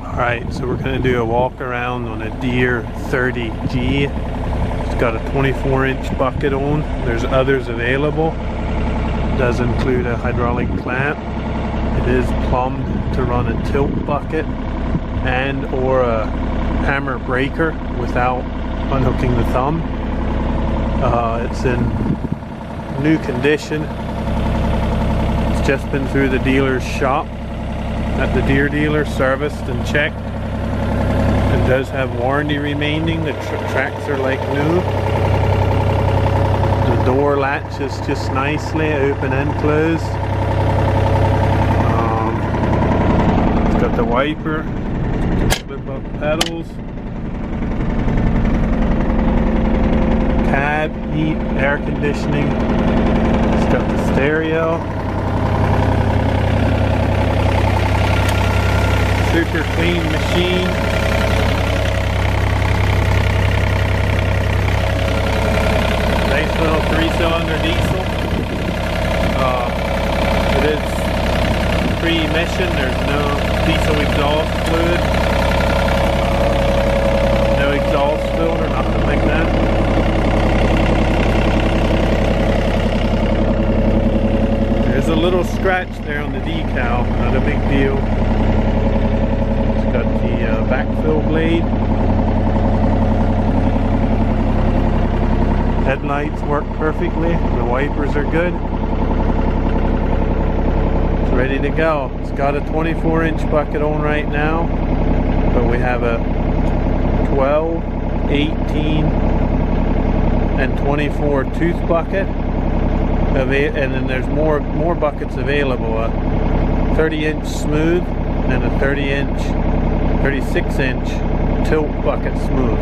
Alright, so we're going to do a walk around on a Deere 30G. It's got a 24-inch bucket on. There's others available. It does include a hydraulic clamp. It is plumbed to run a tilt bucket and or a hammer breaker without unhooking the thumb. It's in new condition. It's just been through the dealer's shop at the Deere dealer, serviced and checked. It does have warranty remaining. The tracks are like new. The door latches just nicely, open and close. It's got the wiper, flip up pedals, cab, heat, air conditioning. It's got the stereo. Super clean machine. Nice little 3-cylinder diesel. It is pre-emission. There's no diesel exhaust fluid, no exhaust filter, nothing like that. There's a little scratch there on the decal, not a big deal. Got the backfill blade. Headlights work perfectly. The wipers are good. It's ready to go. It's got a 24-inch bucket on right now, but we have a 12, 18, and 24 tooth bucket. And then there's more buckets available. A 30-inch smooth and a 36-inch tilt bucket smooth.